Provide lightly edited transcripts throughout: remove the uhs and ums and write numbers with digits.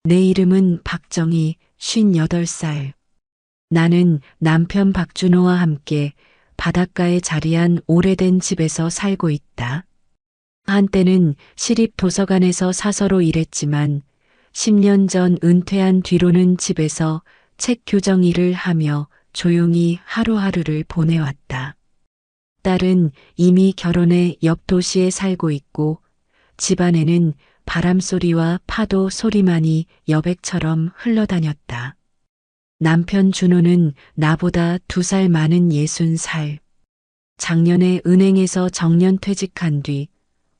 내 이름은 박정희, 58살. 나는 남편 박준호와 함께 바닷가에 자리한 오래된 집에서 살고 있다. 한때는 시립 도서관에서 사서로 일했지만 10년 전 은퇴한 뒤로는 집에서 책 교정 일을 하며 조용히 하루하루를 보내왔다. 딸은 이미 결혼해 옆 도시에 살고 있고 집안에는 바람소리와 파도 소리만이 여백처럼 흘러다녔다. 남편 준호는 나보다 2살 많은 60살. 작년에 은행에서 정년퇴직한 뒤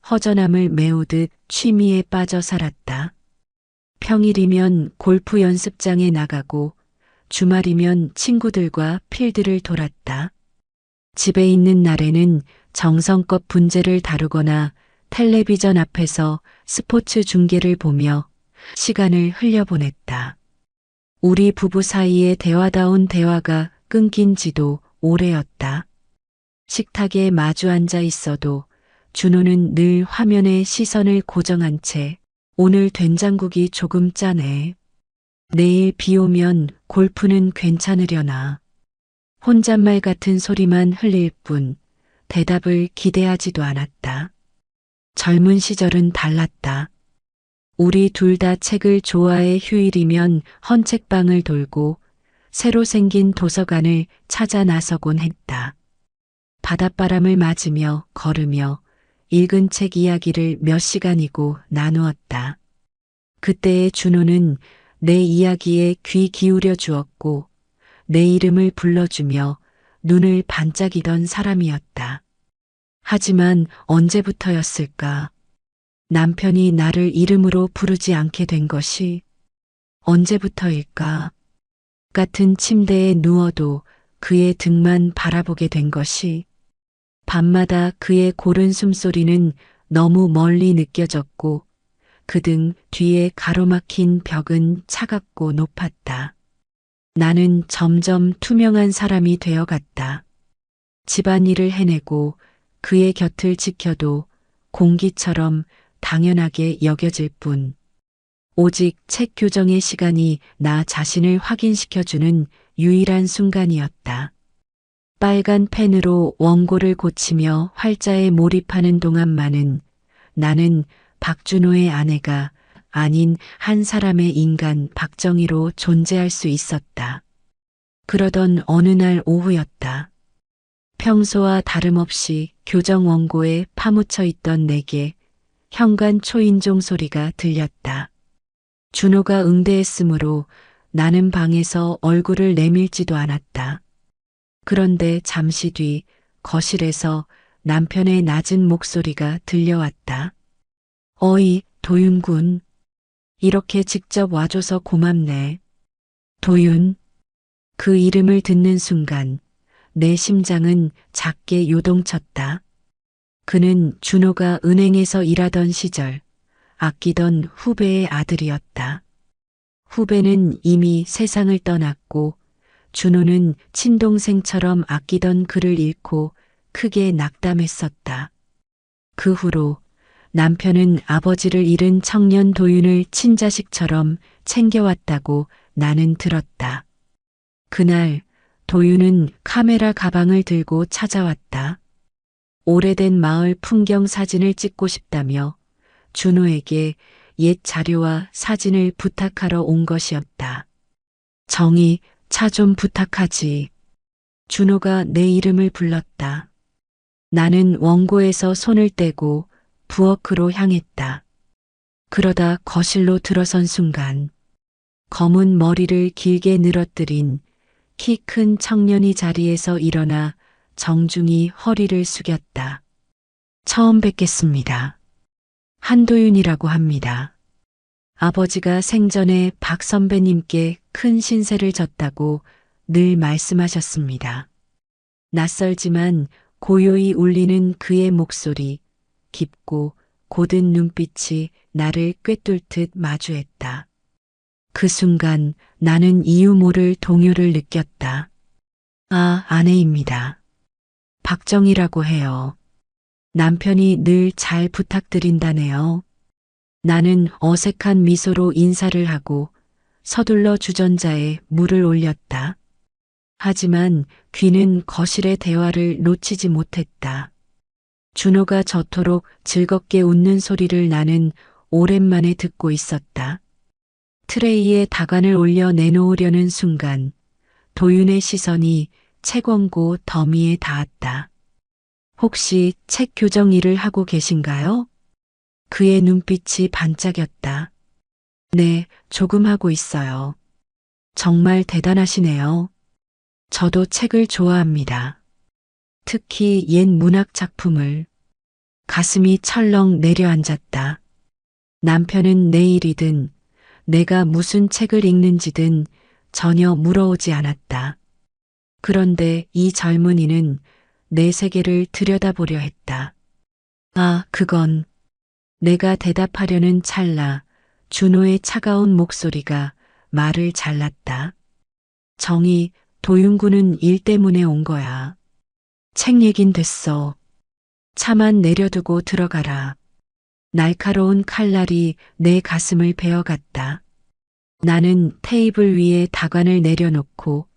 허전함을 메우듯 취미에 빠져 살았다. 평일이면 골프 연습장에 나가고 주말이면 친구들과 필드를 돌았다. 집에 있는 날에는 정성껏 분재를 다루거나 텔레비전 앞에서 스포츠 중계를 보며 시간을 흘려보냈다. 우리 부부 사이의 대화다운 대화가 끊긴 지도 오래였다. 식탁에 마주 앉아 있어도 준호는 늘 화면에 시선을 고정한 채 오늘 된장국이 조금 짜네. 내일 비 오면 골프는 괜찮으려나. 혼잣말 같은 소리만 흘릴 뿐 대답을 기대하지도 않았다. 젊은 시절은 달랐다. 우리 둘 다 책을 좋아해 휴일이면 헌책방을 돌고 새로 생긴 도서관을 찾아 나서곤 했다. 바닷바람을 맞으며 걸으며 읽은 책 이야기를 몇 시간이고 나누었다. 그때의 준호는 내 이야기에 귀 기울여 주었고 내 이름을 불러주며 눈을 반짝이던 사람이었다. 하지만 언제부터였을까? 남편이 나를 이름으로 부르지 않게 된 것이 언제부터일까? 같은 침대에 누워도 그의 등만 바라보게 된 것이 밤마다 그의 고른 숨소리는 너무 멀리 느껴졌고 그 등 뒤에 가로막힌 벽은 차갑고 높았다. 나는 점점 투명한 사람이 되어갔다. 집안일을 해내고 그의 곁을 지켜도 공기처럼 당연하게 여겨질 뿐 오직 책 교정의 시간이 나 자신을 확인시켜주는 유일한 순간이었다. 빨간 펜으로 원고를 고치며 활자에 몰입하는 동안만은 나는 박준호의 아내가 아닌 한 사람의 인간 박정희로 존재할 수 있었다. 그러던 어느 날 오후였다. 평소와 다름없이 교정 원고에 파묻혀 있던 내게 현관 초인종 소리가 들렸다. 준호가 응대했으므로 나는 방에서 얼굴을 내밀지도 않았다. 그런데 잠시 뒤 거실에서 남편의 낮은 목소리가 들려왔다. 어이, 도윤군. 이렇게 직접 와줘서 고맙네. 도윤. 그 이름을 듣는 순간 내 심장은 작게 요동쳤다. 그는 준호가 은행에서 일하던 시절 아끼던 후배의 아들이었다. 후배는 이미 세상을 떠났고 준호는 친동생처럼 아끼던 그를 잃고 크게 낙담했었다. 그 후로 남편은 아버지를 잃은 청년 도윤을 친자식처럼 챙겨왔다고 나는 들었다. 그날 도윤은 카메라 가방을 들고 찾아왔다. 오래된 마을 풍경 사진을 찍고 싶다며 준호에게 옛 자료와 사진을 부탁하러 온 것이었다. 정희, 차 좀 부탁하지. 준호가 내 이름을 불렀다. 나는 원고에서 손을 떼고 부엌으로 향했다. 그러다 거실로 들어선 순간 검은 머리를 길게 늘어뜨린 키 큰 청년이 자리에서 일어나 정중히 허리를 숙였다. 처음 뵙겠습니다. 한도윤이라고 합니다. 아버지가 생전에 박 선배님께 큰 신세를 졌다고 늘 말씀하셨습니다. 낯설지만 고요히 울리는 그의 목소리, 깊고 고든 눈빛이 나를 꿰뚫듯 마주했다. 그 순간 나는 이유 모를 동요를 느꼈다. 아, 아내입니다. 박정희라고 해요. 남편이 늘 잘 부탁드린다네요. 나는 어색한 미소로 인사를 하고 서둘러 주전자에 물을 올렸다. 하지만 귀는 거실의 대화를 놓치지 못했다. 준호가 저토록 즐겁게 웃는 소리를 나는 오랜만에 듣고 있었다. 트레이에 다관을 올려 내놓으려는 순간 도윤의 시선이 책 원고 더미에 닿았다. 혹시 책 교정 일을 하고 계신가요? 그의 눈빛이 반짝였다. 네, 조금 하고 있어요. 정말 대단하시네요. 저도 책을 좋아합니다. 특히 옛 문학 작품을. 가슴이 철렁 내려앉았다. 남편은 내일이든 내가 무슨 책을 읽는지든 전혀 물어오지 않았다. 그런데 이 젊은이는 내 세계를 들여다보려 했다. 아, 그건. 내가 대답하려는 찰나 준호의 차가운 목소리가 말을 잘랐다. 정희, 도윤구는 일 때문에 온 거야. 책 얘긴 됐어. 차만 내려두고 들어가라. 날카로운 칼날이 내 가슴을 베어갔다. 나는 테이블 위에 다관을 내려놓고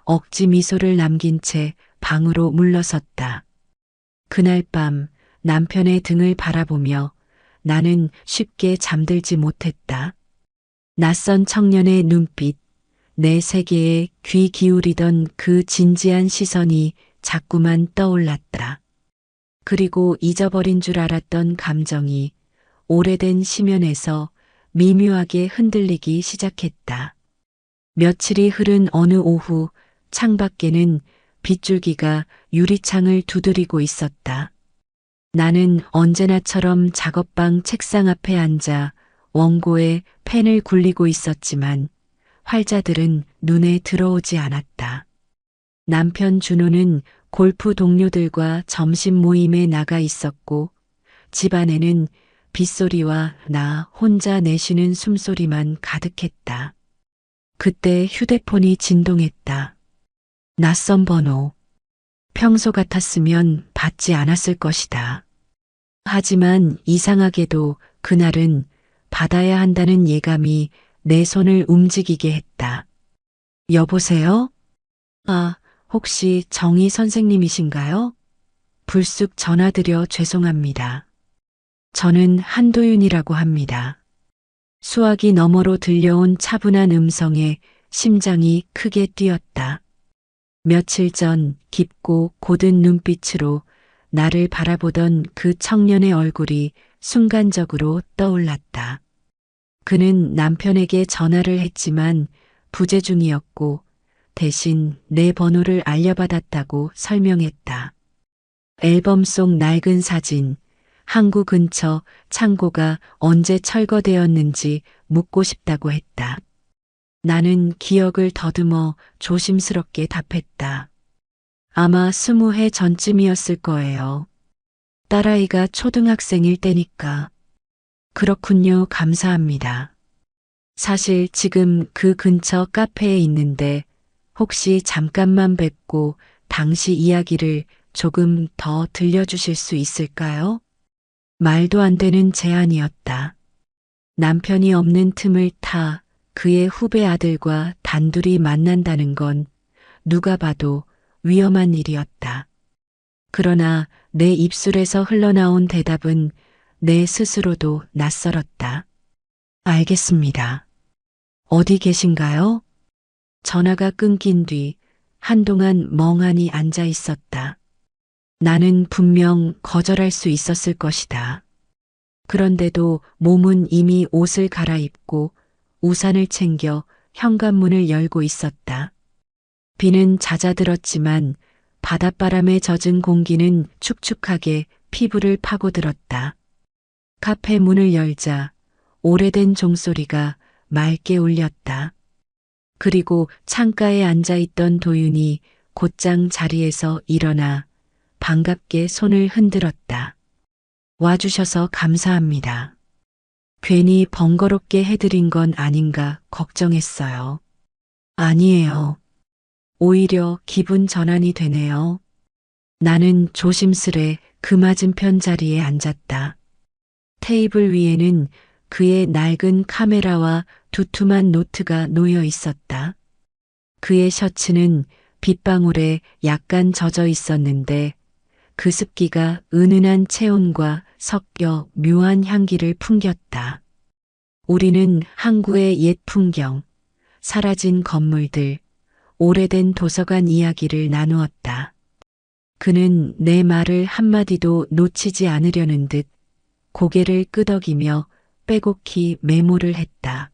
억지 미소를 남긴 채 방으로 물러섰다. 그날 밤 남편의 등을 바라보며 나는 쉽게 잠들지 못했다. 낯선 청년의 눈빛, 내 세계에 귀 기울이던 그 진지한 시선이 자꾸만 떠올랐다. 그리고 잊어버린 줄 알았던 감정이 오래된 심연에서 미묘하게 흔들리기 시작했다. 며칠이 흐른 어느 오후 창밖에는 빗줄기가 유리창을 두드리고 있었다. 나는 언제나처럼 작업방 책상 앞에 앉아 원고에 펜을 굴리고 있었지만 활자들은 눈에 들어오지 않았다. 남편 준호는 골프 동료들과 점심 모임에 나가 있었고 집안에는 빗소리와 나 혼자 내쉬는 숨소리만 가득했다. 그때 휴대폰이 진동했다. 낯선 번호. 평소 같았으면 받지 않았을 것이다. 하지만 이상하게도 그날은 받아야 한다는 예감이 내 손을 움직이게 했다. 여보세요? 아, 혹시 정희 선생님이신가요? 불쑥 전화드려 죄송합니다. 저는 한도윤이라고 합니다. 수화기 너머로 들려온 차분한 음성에 심장이 크게 뛰었다. 며칠 전 깊고 고든 눈빛으로 나를 바라보던 그 청년의 얼굴이 순간적으로 떠올랐다. 그는 남편에게 전화를 했지만 부재 중이었고 대신 내 번호를 알려받았다고 설명했다. 앨범 속 낡은 사진, 항구 근처 창고가 언제 철거되었는지 묻고 싶다고 했다. 나는 기억을 더듬어 조심스럽게 답했다. 아마 20해 전쯤이었을 거예요. 딸아이가 초등학생일 때니까. 그렇군요. 감사합니다. 사실 지금 그 근처 카페에 있는데 혹시 잠깐만 뵙고 당시 이야기를 조금 더 들려주실 수 있을까요? 말도 안 되는 제안이었다. 남편이 없는 틈을 타 그의 후배 아들과 단둘이 만난다는 건 누가 봐도 위험한 일이었다. 그러나 내 입술에서 흘러나온 대답은 내 스스로도 낯설었다. 알겠습니다. 어디 계신가요? 전화가 끊긴 뒤 한동안 멍하니 앉아 있었다. 나는 분명 거절할 수 있었을 것이다. 그런데도 몸은 이미 옷을 갈아입고 우산을 챙겨 현관문을 열고 있었다. 비는 잦아들었지만 바닷바람에 젖은 공기는 축축하게 피부를 파고들었다. 카페 문을 열자 오래된 종소리가 맑게 울렸다. 그리고 창가에 앉아있던 도윤이 곧장 자리에서 일어나 반갑게 손을 흔들었다. 와주셔서 감사합니다. 괜히 번거롭게 해드린 건 아닌가 걱정했어요. 아니에요. 오히려 기분 전환이 되네요. 나는 조심스레 그 맞은편 자리에 앉았다. 테이블 위에는 그의 낡은 카메라와 두툼한 노트가 놓여 있었다. 그의 셔츠는 빗방울에 약간 젖어 있었는데 그 습기가 은은한 체온과 섞여 묘한 향기를 풍겼다. 우리는 항구의 옛 풍경, 사라진 건물들, 오래된 도서관 이야기를 나누었다. 그는 내 말을 한마디도 놓치지 않으려는 듯 고개를 끄덕이며 빼곡히 메모를 했다.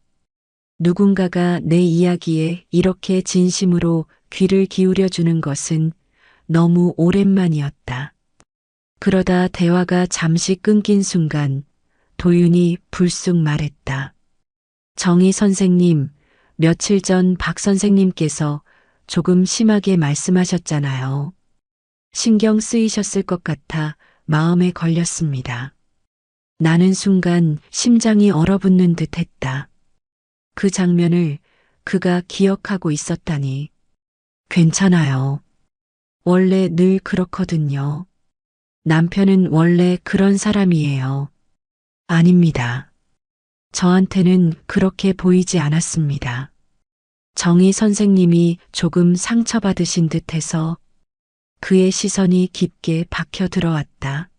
누군가가 내 이야기에 이렇게 진심으로 귀를 기울여 주는 것은 너무 오랜만이었다. 그러다 대화가 잠시 끊긴 순간 도윤이 불쑥 말했다. 정희 선생님, 며칠 전 박 선생님께서 조금 심하게 말씀하셨잖아요. 신경 쓰이셨을 것 같아 마음에 걸렸습니다. 나는 순간 심장이 얼어붙는 듯 했다. 그 장면을 그가 기억하고 있었다니. 괜찮아요. 원래 늘 그렇거든요. 남편은 원래 그런 사람이에요. 아닙니다. 저한테는 그렇게 보이지 않았습니다. 정희 선생님이 조금 상처받으신 듯해서 그의 시선이 깊게 박혀 들어왔다.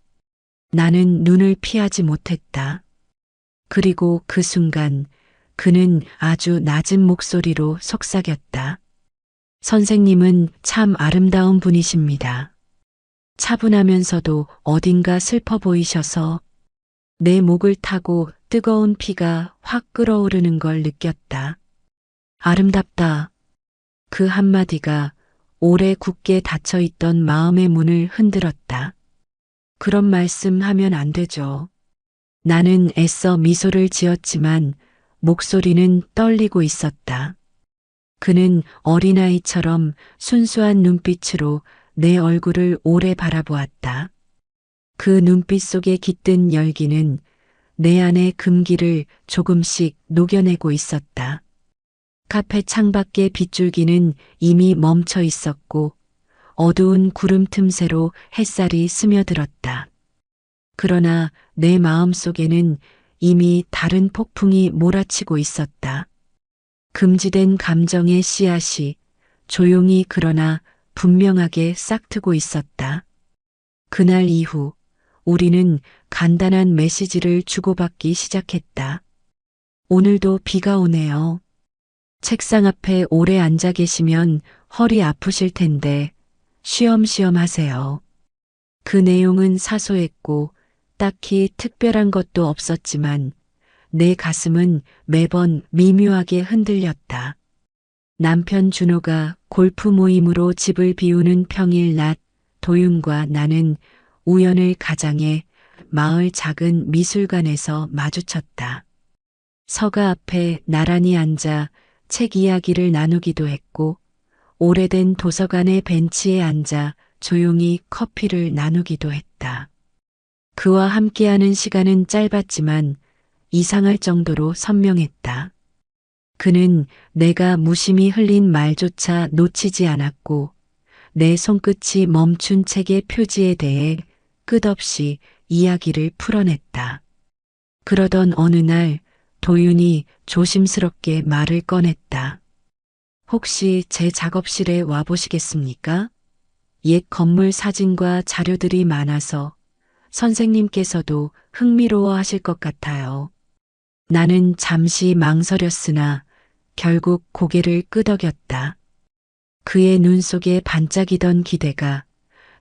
나는 눈을 피하지 못했다. 그리고 그 순간 그는 아주 낮은 목소리로 속삭였다. 선생님은 참 아름다운 분이십니다. 차분하면서도 어딘가 슬퍼 보이셔서 내 목을 타고 뜨거운 피가 확 끓어오르는 걸 느꼈다. 아름답다. 그 한마디가 오래 굳게 닫혀있던 마음의 문을 흔들었다. 그런 말씀 하면 안 되죠. 나는 애써 미소를 지었지만 목소리는 떨리고 있었다. 그는 어린아이처럼 순수한 눈빛으로 내 얼굴을 오래 바라보았다. 그 눈빛 속에 깃든 열기는 내 안의 금기를 조금씩 녹여내고 있었다. 카페 창밖의 빗줄기는 이미 멈춰 있었고 어두운 구름 틈새로 햇살이 스며들었다. 그러나 내 마음 속에는 이미 다른 폭풍이 몰아치고 있었다. 금지된 감정의 씨앗이 조용히 그러나 분명하게 싹트고 있었다. 그날 이후 우리는 간단한 메시지를 주고받기 시작했다. 오늘도 비가 오네요. 책상 앞에 오래 앉아 계시면 허리 아프실 텐데 쉬엄쉬엄 하세요. 그 내용은 사소했고 딱히 특별한 것도 없었지만 내 가슴은 매번 미묘하게 흔들렸다. 남편 준호가 골프 모임으로 집을 비우는 평일 낮 도윤과 나는 우연을 가장해 마을 작은 미술관에서 마주쳤다. 서가 앞에 나란히 앉아 책 이야기를 나누기도 했고 오래된 도서관의 벤치에 앉아 조용히 커피를 나누기도 했다. 그와 함께하는 시간은 짧았지만 이상할 정도로 선명했다. 그는 내가 무심히 흘린 말조차 놓치지 않았고 내 손끝이 멈춘 책의 표지에 대해 끝없이 이야기를 풀어냈다. 그러던 어느 날 도윤이 조심스럽게 말을 꺼냈다. 혹시 제 작업실에 와보시겠습니까? 옛 건물 사진과 자료들이 많아서 선생님께서도 흥미로워 하실 것 같아요. 나는 잠시 망설였으나 결국 고개를 끄덕였다. 그의 눈 속에 반짝이던 기대가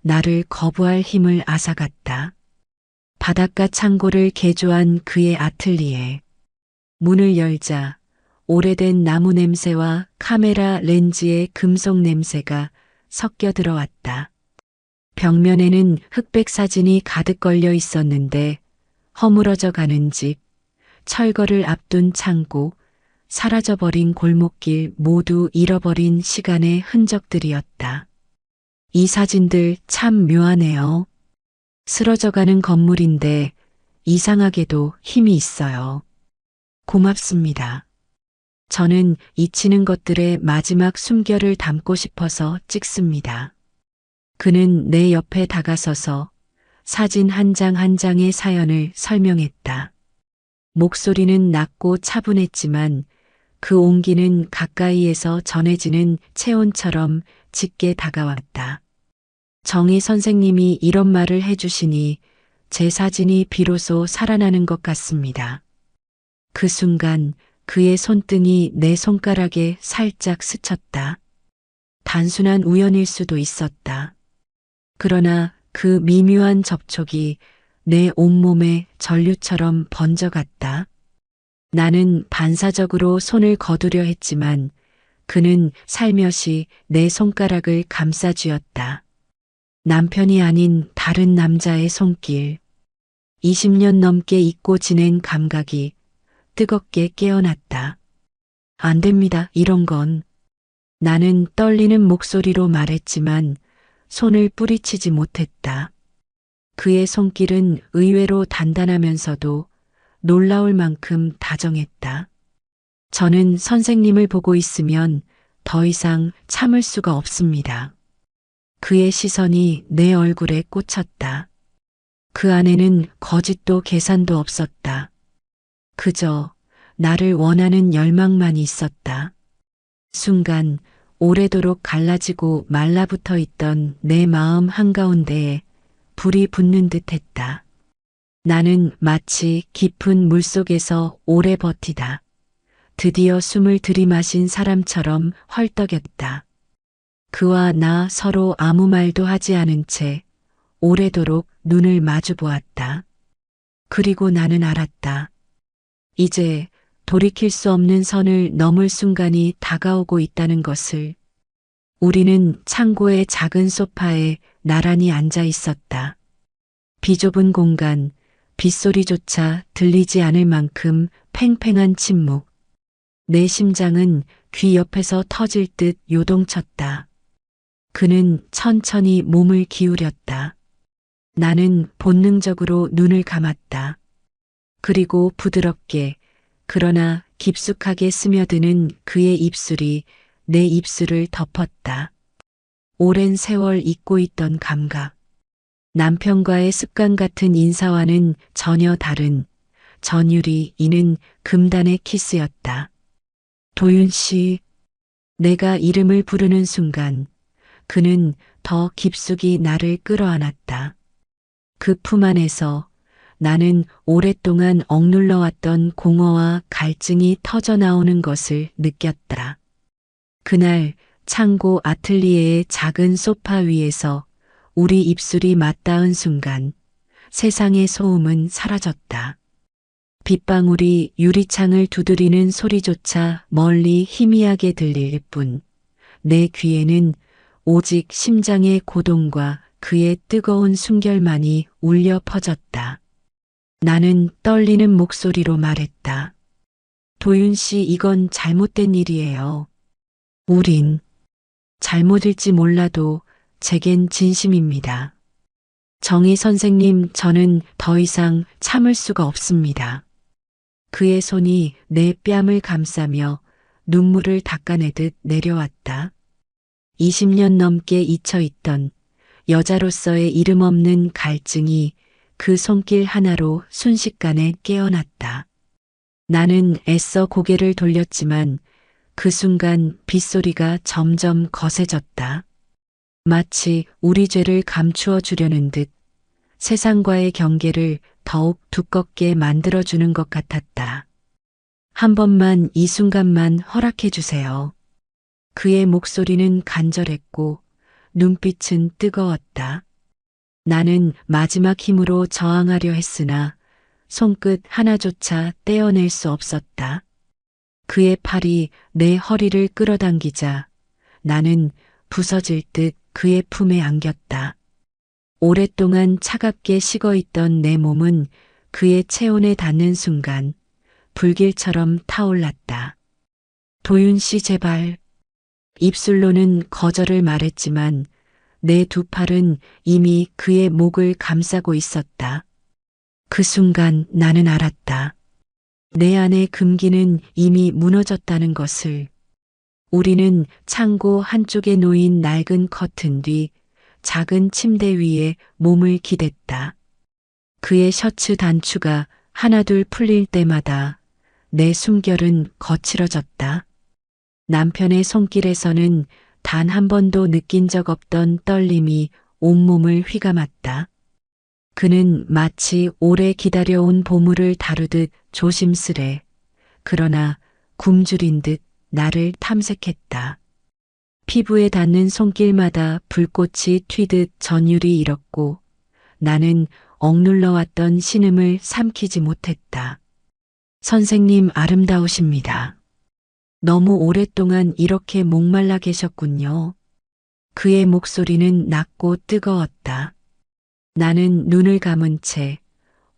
나를 거부할 힘을 앗아갔다. 바닷가 창고를 개조한 그의 아틀리에. 문을 열자 오래된 나무 냄새와 카메라 렌즈의 금속 냄새가 섞여 들어왔다. 벽면에는 흑백 사진이 가득 걸려 있었는데 허물어져 가는 집, 철거를 앞둔 창고, 사라져버린 골목길 모두 잃어버린 시간의 흔적들이었다. 이 사진들 참 묘하네요. 쓰러져가는 건물인데 이상하게도 힘이 있어요. 고맙습니다. 저는 잊히는 것들의 마지막 숨결을 담고 싶어서 찍습니다. 그는 내 옆에 다가서서 사진 한 장 한 장의 사연을 설명했다. 목소리는 낮고 차분했지만 그 온기는 가까이에서 전해지는 체온처럼 짙게 다가왔다. 정희 선생님이 이런 말을 해주시니 제 사진이 비로소 살아나는 것 같습니다. 그 순간 그의 손등이 내 손가락에 살짝 스쳤다. 단순한 우연일 수도 있었다. 그러나 그 미묘한 접촉이 내 온몸에 전류처럼 번져갔다. 나는 반사적으로 손을 거두려 했지만 그는 살며시 내 손가락을 감싸쥐었다. 남편이 아닌 다른 남자의 손길. 20년 넘게 잊고 지낸 감각이 뜨겁게 깨어났다. 안 됩니다, 이런 건. 나는 떨리는 목소리로 말했지만 손을 뿌리치지 못했다. 그의 손길은 의외로 단단하면서도 놀라울 만큼 다정했다. 저는 선생님을 보고 있으면 더 이상 참을 수가 없습니다. 그의 시선이 내 얼굴에 꽂혔다. 그 안에는 거짓도 계산도 없었다. 그저 나를 원하는 열망만이 있었다. 순간 오래도록 갈라지고 말라붙어 있던 내 마음 한가운데에 불이 붙는 듯 했다. 나는 마치 깊은 물속에서 오래 버티다 드디어 숨을 들이마신 사람처럼 헐떡였다. 그와 나 서로 아무 말도 하지 않은 채 오래도록 눈을 마주 보았다. 그리고 나는 알았다. 이제 돌이킬 수 없는 선을 넘을 순간이 다가오고 있다는 것을. 우리는 창고의 작은 소파에 나란히 앉아 있었다. 비좁은 공간, 빗소리조차 들리지 않을 만큼 팽팽한 침묵. 내 심장은 귀 옆에서 터질 듯 요동쳤다. 그는 천천히 몸을 기울였다. 나는 본능적으로 눈을 감았다. 그리고 부드럽게 그러나 깊숙하게 스며드는 그의 입술이 내 입술을 덮었다. 오랜 세월 잊고 있던 감각. 남편과의 습관 같은 인사와는 전혀 다른 전율이 이는 금단의 키스였다. 도윤 씨, 내가 이름을 부르는 순간 그는 더 깊숙이 나를 끌어안았다. 그 품 안에서 나는 오랫동안 억눌러왔던 공허와 갈증이 터져나오는 것을 느꼈다. 그날 창고 아틀리에의 작은 소파 위에서 우리 입술이 맞닿은 순간 세상의 소음은 사라졌다. 빗방울이 유리창을 두드리는 소리조차 멀리 희미하게 들릴 뿐 내 귀에는 오직 심장의 고동과 그의 뜨거운 숨결만이 울려 퍼졌다. 나는 떨리는 목소리로 말했다. 도윤 씨, 이건 잘못된 일이에요. 우린 잘못일지 몰라도 제겐 진심입니다. 정희 선생님, 저는 더 이상 참을 수가 없습니다. 그의 손이 내 뺨을 감싸며 눈물을 닦아내듯 내려왔다. 20년 넘게 잊혀있던 여자로서의 이름 없는 갈증이 그 손길 하나로 순식간에 깨어났다. 나는 애써 고개를 돌렸지만 그 순간 빗소리가 점점 거세졌다. 마치 우리 죄를 감추어 주려는 듯 세상과의 경계를 더욱 두껍게 만들어주는 것 같았다. 한 번만 이 순간만 허락해 주세요. 그의 목소리는 간절했고 눈빛은 뜨거웠다. 나는 마지막 힘으로 저항하려 했으나 손끝 하나조차 떼어낼 수 없었다. 그의 팔이 내 허리를 끌어당기자 나는 부서질 듯 그의 품에 안겼다. 오랫동안 차갑게 식어있던 내 몸은 그의 체온에 닿는 순간 불길처럼 타올랐다. 도윤 씨, 제발. 입술로는 거절을 말했지만 내 두 팔은 이미 그의 목을 감싸고 있었다. 그 순간 나는 알았다. 내 안의 금기는 이미 무너졌다는 것을. 우리는 창고 한쪽에 놓인 낡은 커튼 뒤 작은 침대 위에 몸을 기댔다. 그의 셔츠 단추가 하나둘 풀릴 때마다 내 숨결은 거칠어졌다. 남편의 손길에서는 단 한 번도 느낀 적 없던 떨림이 온몸을 휘감았다. 그는 마치 오래 기다려온 보물을 다루듯 조심스레, 그러나 굶주린 듯 나를 탐색했다. 피부에 닿는 손길마다 불꽃이 튀듯 전율이 일었고 나는 억눌러왔던 신음을 삼키지 못했다. 선생님 아름다우십니다. 너무 오랫동안 이렇게 목말라 계셨군요. 그의 목소리는 낮고 뜨거웠다. 나는 눈을 감은 채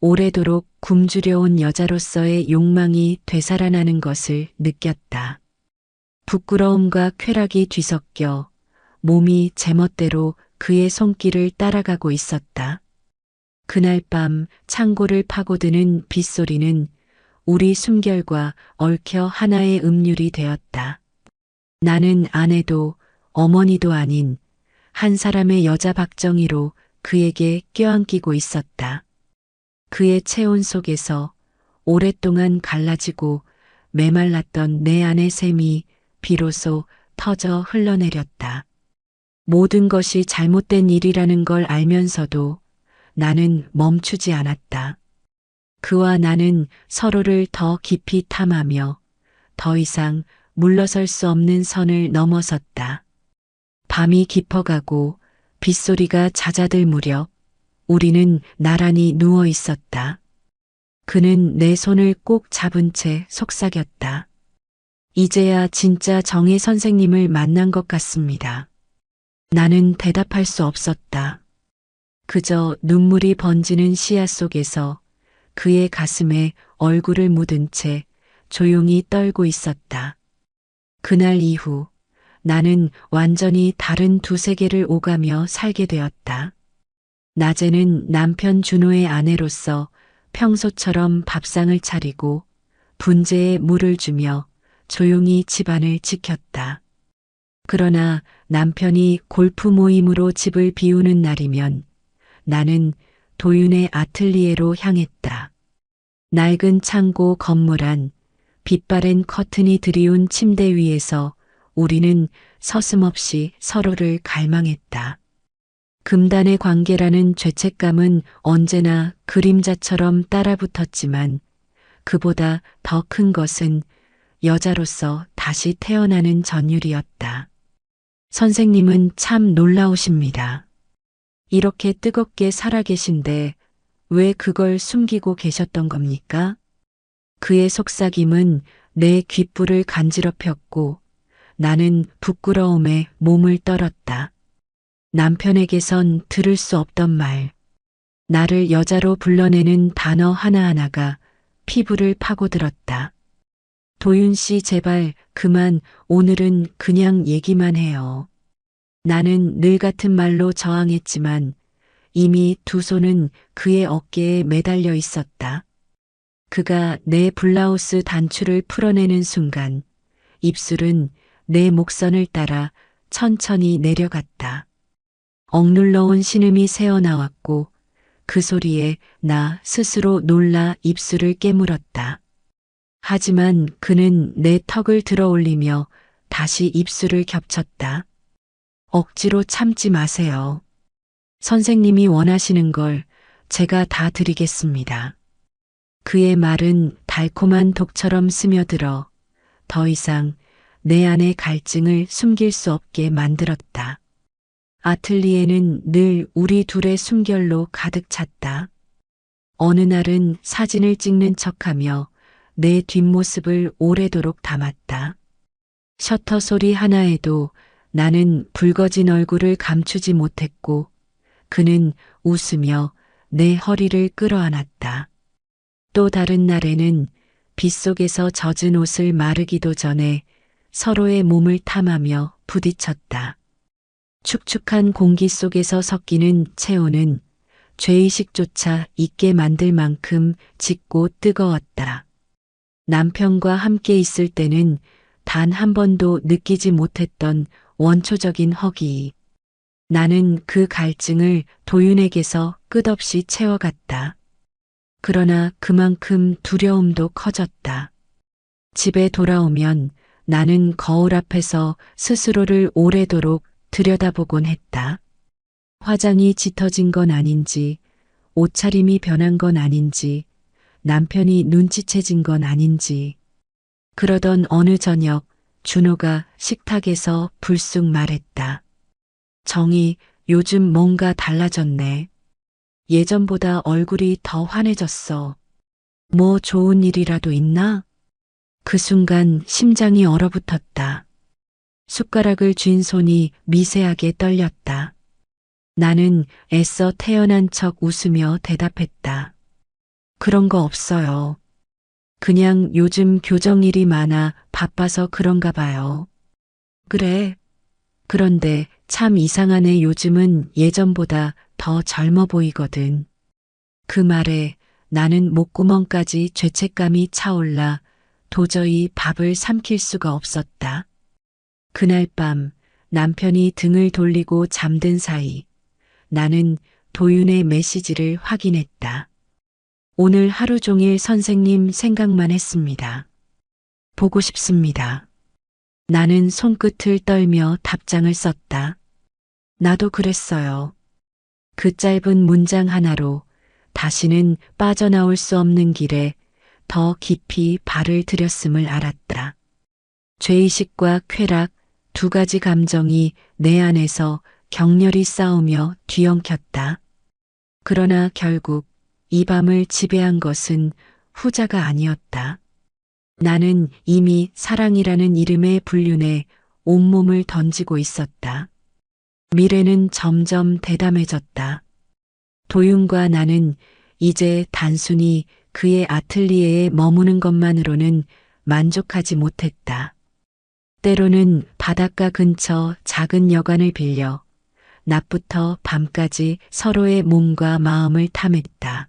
오래도록 굶주려온 여자로서의 욕망이 되살아나는 것을 느꼈다. 부끄러움과 쾌락이 뒤섞여 몸이 제멋대로 그의 손길을 따라가고 있었다. 그날 밤 창고를 파고드는 빗소리는 우리 숨결과 얽혀 하나의 음률이 되었다. 나는 아내도 어머니도 아닌 한 사람의 여자 박정희로 그에게 껴안기고 있었다. 그의 체온 속에서 오랫동안 갈라지고 메말랐던 내 안의 샘이 비로소 터져 흘러내렸다. 모든 것이 잘못된 일이라는 걸 알면서도 나는 멈추지 않았다. 그와 나는 서로를 더 깊이 탐하며 더 이상 물러설 수 없는 선을 넘어섰다. 밤이 깊어가고 빗소리가 잦아들 무렵 우리는 나란히 누워 있었다. 그는 내 손을 꼭 잡은 채 속삭였다. 이제야 진짜 정혜 선생님을 만난 것 같습니다. 나는 대답할 수 없었다. 그저 눈물이 번지는 시야 속에서 그의 가슴에 얼굴을 묻은 채 조용히 떨고 있었다. 그날 이후 나는 완전히 다른 두 세계를 오가며 살게 되었다. 낮에는 남편 준호의 아내로서 평소처럼 밥상을 차리고 분재에 물을 주며 조용히 집안을 지켰다. 그러나 남편이 골프 모임으로 집을 비우는 날이면 나는 도윤의 아틀리에로 향했다. 낡은 창고 건물 안 빛바랜 커튼이 드리운 침대 위에서 우리는 서슴없이 서로를 갈망했다. 금단의 관계라는 죄책감은 언제나 그림자처럼 따라붙었지만 그보다 더 큰 것은 여자로서 다시 태어나는 전율이었다. 선생님은 참 놀라우십니다. 이렇게 뜨겁게 살아계신데 왜 그걸 숨기고 계셨던 겁니까? 그의 속삭임은 내 귓불을 간지럽혔고 나는 부끄러움에 몸을 떨었다. 남편에게선 들을 수 없던 말, 나를 여자로 불러내는 단어 하나하나가 피부를 파고들었다. 도윤 씨 제발 그만, 오늘은 그냥 얘기만 해요. 나는 늘 같은 말로 저항했지만 이미 두 손은 그의 어깨에 매달려 있었다. 그가 내 블라우스 단추를 풀어내는 순간 입술은 내 목선을 따라 천천히 내려갔다. 억눌러온 신음이 새어나왔고 그 소리에 나 스스로 놀라 입술을 깨물었다. 하지만 그는 내 턱을 들어 올리며 다시 입술을 겹쳤다. 억지로 참지 마세요. 선생님이 원하시는 걸 제가 다 드리겠습니다. 그의 말은 달콤한 독처럼 스며들어 더 이상 내 안의 갈증을 숨길 수 없게 만들었다. 아틀리에는 늘 우리 둘의 숨결로 가득 찼다. 어느 날은 사진을 찍는 척하며 내 뒷모습을 오래도록 담았다. 셔터 소리 하나에도 나는 붉어진 얼굴을 감추지 못했고 그는 웃으며 내 허리를 끌어안았다. 또 다른 날에는 빗속에서 젖은 옷을 마르기도 전에 서로의 몸을 탐하며 부딪혔다. 축축한 공기 속에서 섞이는 체온은 죄의식조차 잊게 만들 만큼 짙고 뜨거웠다. 남편과 함께 있을 때는 단 한 번도 느끼지 못했던 원초적인 허기. 나는 그 갈증을 도윤에게서 끝없이 채워갔다. 그러나 그만큼 두려움도 커졌다. 집에 돌아오면 나는 거울 앞에서 스스로를 오래도록 들여다보곤 했다. 화장이 짙어진 건 아닌지, 옷차림이 변한 건 아닌지, 남편이 눈치채진 건 아닌지. 그러던 어느 저녁 준호가 식탁에서 불쑥 말했다. 정희, 요즘 뭔가 달라졌네. 예전보다 얼굴이 더 환해졌어. 뭐 좋은 일이라도 있나? 그 순간 심장이 얼어붙었다. 숟가락을 쥔 손이 미세하게 떨렸다. 나는 애써 태어난 척 웃으며 대답했다. 그런 거 없어요. 그냥 요즘 교정일이 많아 바빠서 그런가 봐요. 그래. 그런데 참 이상하네. 요즘은 예전보다 더 젊어 보이거든. 그 말에 나는 목구멍까지 죄책감이 차올라 도저히 밥을 삼킬 수가 없었다. 그날 밤 남편이 등을 돌리고 잠든 사이 나는 도윤의 메시지를 확인했다. 오늘 하루 종일 선생님 생각만 했습니다. 보고 싶습니다. 나는 손끝을 떨며 답장을 썼다. 나도 그랬어요. 그 짧은 문장 하나로 다시는 빠져나올 수 없는 길에 더 깊이 발을 들였음을 알았다. 죄의식과 쾌락 두 가지 감정이 내 안에서 격렬히 싸우며 뒤엉켰다. 그러나 결국 이 밤을 지배한 것은 후자가 아니었다. 나는 이미 사랑이라는 이름의 불륜에 온몸을 던지고 있었다. 미래는 점점 대담해졌다. 도윤과 나는 이제 단순히 그의 아틀리에에 머무는 것만으로는 만족하지 못했다. 때로는 바닷가 근처 작은 여관을 빌려 낮부터 밤까지 서로의 몸과 마음을 탐했다.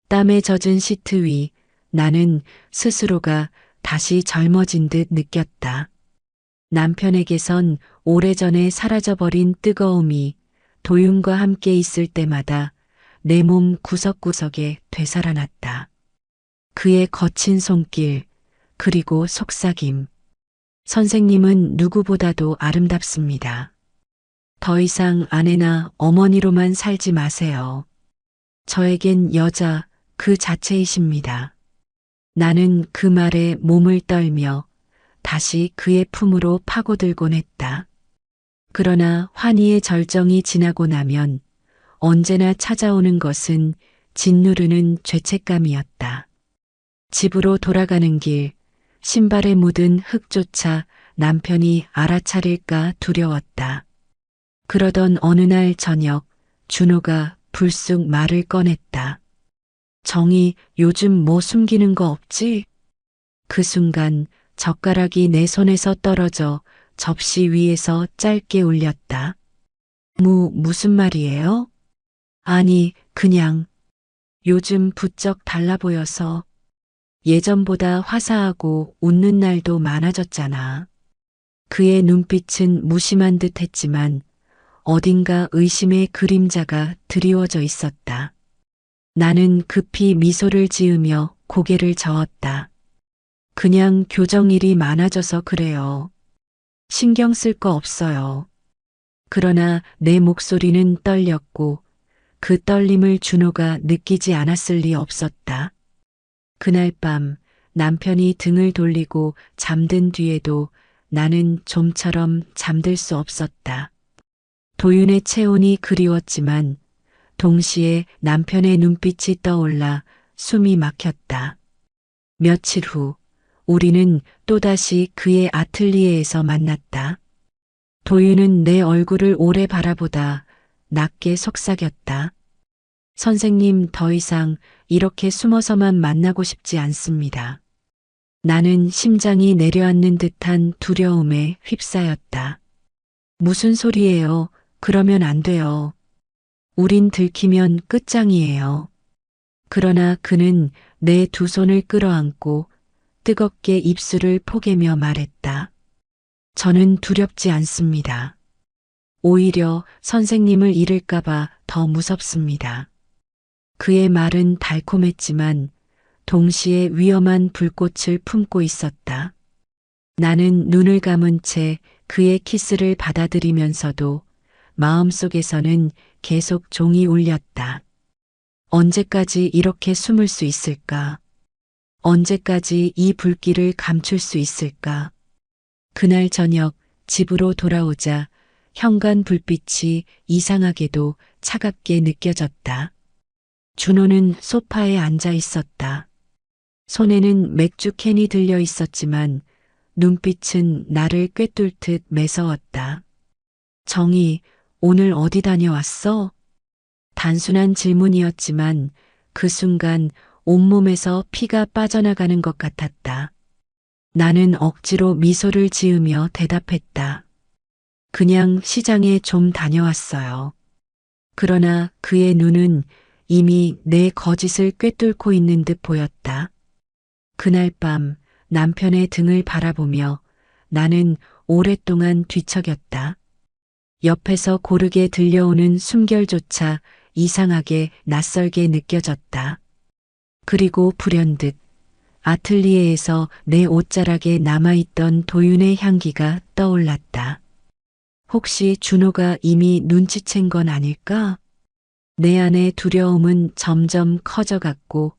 땀에 젖은 시트 위 나는 스스로가 다시 젊어진 듯 느꼈다. 남편에게선 오래전에 사라져버린 뜨거움이 도윤과 함께 있을 때마다 내 몸 구석구석에 되살아났다. 그의 거친 손길, 그리고 속삭임. 선생님은 누구보다도 아름답습니다. 더 이상 아내나 어머니로만 살지 마세요. 저에겐 여자 그 자체이십니다. 나는 그 말에 몸을 떨며 다시 그의 품으로 파고들곤 했다. 그러나 환희의 절정이 지나고 나면 언제나 찾아오는 것은 짓누르는 죄책감이었다. 집으로 돌아가는 길, 신발에 묻은 흙조차 남편이 알아차릴까 두려웠다. 그러던 어느 날 저녁 준호가 불쑥 말을 꺼냈다. 정희, 요즘 뭐 숨기는 거 없지? 그 순간 젓가락이 내 손에서 떨어져 접시 위에서 짧게 울렸다. 무슨 말이에요? 아니, 그냥 요즘 부쩍 달라 보여서 예전보다 화사하고 웃는 날도 많아졌잖아. 그의 눈빛은 무심한 듯 했지만 어딘가 의심의 그림자가 드리워져 있었다. 나는 급히 미소를 지으며 고개를 저었다. 그냥 교정일이 많아져서 그래요. 신경 쓸 거 없어요. 그러나 내 목소리는 떨렸고 그 떨림을 준호가 느끼지 않았을 리 없었다. 그날 밤 남편이 등을 돌리고 잠든 뒤에도 나는 좀처럼 잠들 수 없었다. 도윤의 체온이 그리웠지만 동시에 남편의 눈빛이 떠올라 숨이 막혔다. 며칠 후 우리는 또다시 그의 아틀리에에서 만났다. 도윤은 내 얼굴을 오래 바라보다 낮게 속삭였다. 선생님, 더 이상 이렇게 숨어서만 만나고 싶지 않습니다. 나는 심장이 내려앉는 듯한 두려움에 휩싸였다. 무슨 소리예요? 그러면 안 돼요. 우린 들키면 끝장이에요. 그러나 그는 내 두 손을 끌어안고 뜨겁게 입술을 포개며 말했다. 저는 두렵지 않습니다. 오히려 선생님을 잃을까봐 더 무섭습니다. 그의 말은 달콤했지만 동시에 위험한 불꽃을 품고 있었다. 나는 눈을 감은 채 그의 키스를 받아들이면서도 마음속에서는 계속 종이 울렸다. 언제까지 이렇게 숨을 수 있을까? 언제까지 이 불길을 감출 수 있을까? 그날 저녁 집으로 돌아오자 현관 불빛이 이상하게도 차갑게 느껴졌다. 준호는 소파에 앉아 있었다. 손에는 맥주 캔이 들려 있었지만 눈빛은 나를 꿰뚫듯 매서웠다. 정희, 오늘 어디 다녀왔어? 단순한 질문이었지만 그 순간 온몸에서 피가 빠져나가는 것 같았다. 나는 억지로 미소를 지으며 대답했다. 그냥 시장에 좀 다녀왔어요. 그러나 그의 눈은 이미 내 거짓을 꿰뚫고 있는 듯 보였다. 그날 밤 남편의 등을 바라보며 나는 오랫동안 뒤척였다. 옆에서 고르게 들려오는 숨결조차 이상하게 낯설게 느껴졌다. 그리고 불현듯 아틀리에에서 내 옷자락에 남아있던 도윤의 향기가 떠올랐다. 혹시 준호가 이미 눈치챈 건 아닐까? 내 안의 두려움은 점점 커져갔고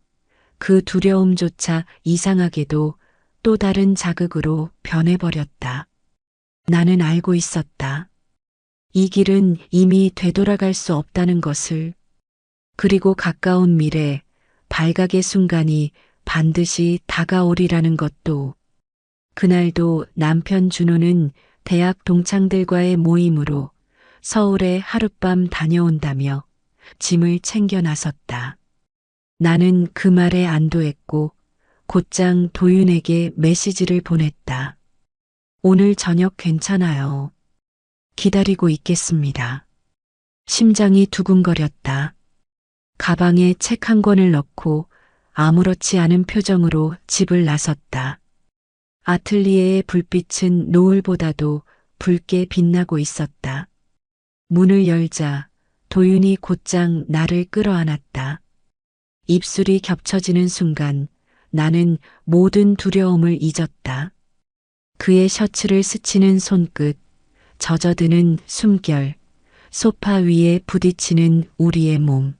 그 두려움조차 이상하게도 또 다른 자극으로 변해버렸다. 나는 알고 있었다. 이 길은 이미 되돌아갈 수 없다는 것을. 그리고 가까운 미래, 발각의 순간이 반드시 다가오리라는 것도. 그날도 남편 준호는 대학 동창들과의 모임으로 서울에 하룻밤 다녀온다며 짐을 챙겨 나섰다. 나는 그 말에 안도했고 곧장 도윤에게 메시지를 보냈다. 오늘 저녁 괜찮아요. 기다리고 있겠습니다. 심장이 두근거렸다. 가방에 책 한 권을 넣고 아무렇지 않은 표정으로 집을 나섰다. 아틀리에의 불빛은 노을보다도 붉게 빛나고 있었다. 문을 열자 도윤이 곧장 나를 끌어안았다. 입술이 겹쳐지는 순간 나는 모든 두려움을 잊었다. 그의 셔츠를 스치는 손끝, 젖어드는 숨결, 소파 위에 부딪히는 우리의 몸.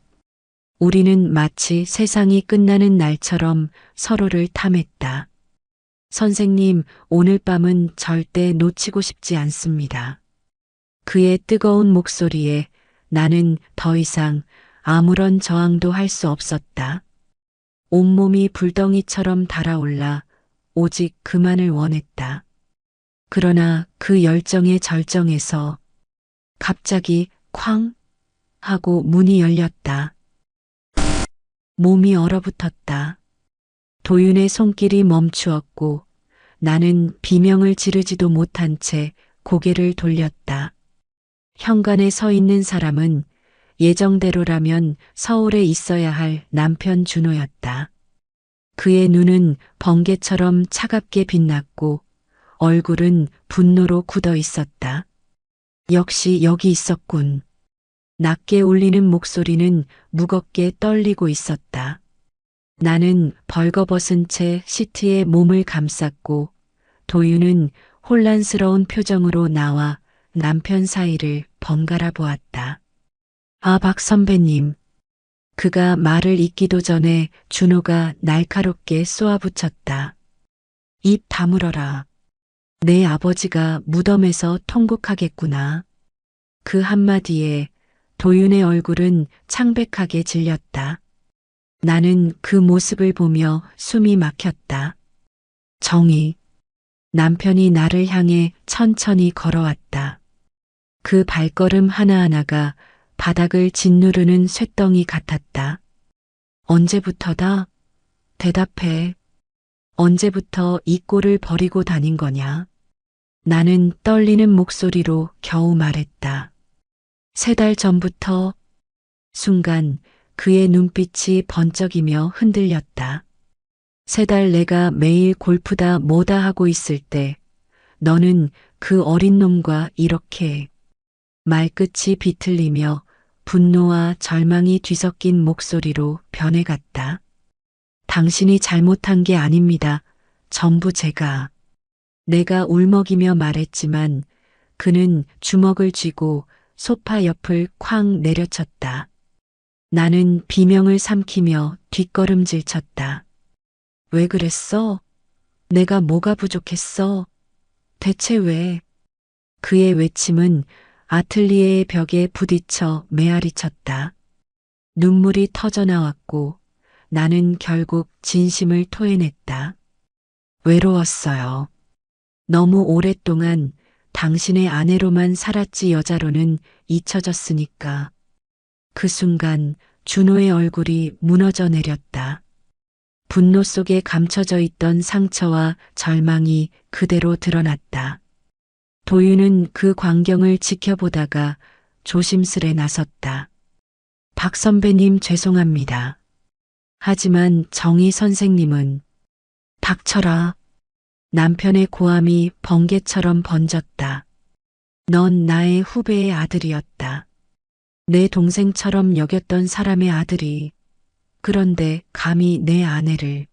우리는 마치 세상이 끝나는 날처럼 서로를 탐했다. 선생님, 오늘 밤은 절대 놓치고 싶지 않습니다. 그의 뜨거운 목소리에 나는 더 이상 아무런 저항도 할 수 없었다. 온몸이 불덩이처럼 달아올라 오직 그만을 원했다. 그러나 그 열정의 절정에서 갑자기 쾅 하고 문이 열렸다. 몸이 얼어붙었다. 도윤의 손길이 멈추었고 나는 비명을 지르지도 못한 채 고개를 돌렸다. 현관에 서 있는 사람은 예정대로라면 서울에 있어야 할 남편 준호였다. 그의 눈은 번개처럼 차갑게 빛났고 얼굴은 분노로 굳어 있었다. 역시 여기 있었군. 낮게 울리는 목소리는 무겁게 떨리고 있었다. 나는 벌거벗은 채 시트에 몸을 감쌌고 도윤은 혼란스러운 표정으로 나와 남편 사이를 번갈아 보았다. 아, 박 선배님. 그가 말을 잇기도 전에 준호가 날카롭게 쏘아붙였다. 입 다물어라. 내 아버지가 무덤에서 통곡하겠구나. 그 한마디에 도윤의 얼굴은 창백하게 질렸다. 나는 그 모습을 보며 숨이 막혔다. 정희. 남편이 나를 향해 천천히 걸어왔다. 그 발걸음 하나하나가 바닥을 짓누르는 쇳덩이 같았다. 언제부터다? 대답해. 언제부터 이 꼴을 버리고 다닌 거냐? 나는 떨리는 목소리로 겨우 말했다. 3달 전부터. 순간 그의 눈빛이 번쩍이며 흔들렸다. 3달 내가 매일 골프다 뭐다 하고 있을 때 너는 그 어린 놈과 이렇게. 말끝이 비틀리며 분노와 절망이 뒤섞인 목소리로 변해갔다. 당신이 잘못한 게 아닙니다. 전부 내가 울먹이며 말했지만 그는 주먹을 쥐고 소파 옆을 쾅 내려쳤다. 나는 비명을 삼키며 뒷걸음질 쳤다. 왜 그랬어? 내가 뭐가 부족했어? 대체 왜? 그의 외침은 아틀리에의 벽에 부딪혀 메아리 쳤다. 눈물이 터져 나왔고 나는 결국 진심을 토해냈다. 외로웠어요. 너무 오랫동안 당신의 아내로만 살았지 여자로는 잊혀졌으니까. 그 순간 준호의 얼굴이 무너져 내렸다. 분노 속에 감춰져 있던 상처와 절망이 그대로 드러났다. 도윤은 그 광경을 지켜보다가 조심스레 나섰다. 박 선배님 죄송합니다. 하지만 정희 선생님은 닥쳐라. 남편의 고함이 번개처럼 번졌다. 넌 나의 후배의 아들이었다. 내 동생처럼 여겼던 사람의 아들이. 그런데 감히 내 아내를.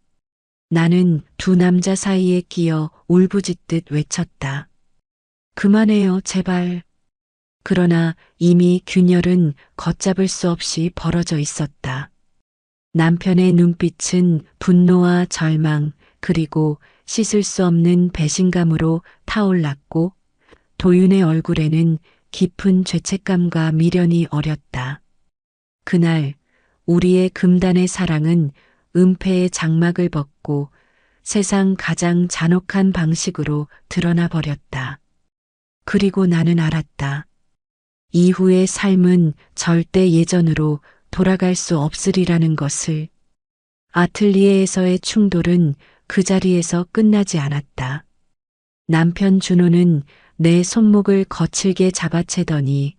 나는 두 남자 사이에 끼어 울부짖듯 외쳤다. 그만해요, 제발. 그러나 이미 균열은 걷잡을 수 없이 벌어져 있었다. 남편의 눈빛은 분노와 절망 그리고 씻을 수 없는 배신감으로 타올랐고 도윤의 얼굴에는 깊은 죄책감과 미련이 어렸다. 그날 우리의 금단의 사랑은 은폐의 장막을 벗고 세상 가장 잔혹한 방식으로 드러나 버렸다. 그리고 나는 알았다. 이후의 삶은 절대 예전으로 돌아갈 수 없으리라는 것을. 아틀리에에서의 충돌은 그 자리에서 끝나지 않았다. 남편 준호는 내 손목을 거칠게 잡아채더니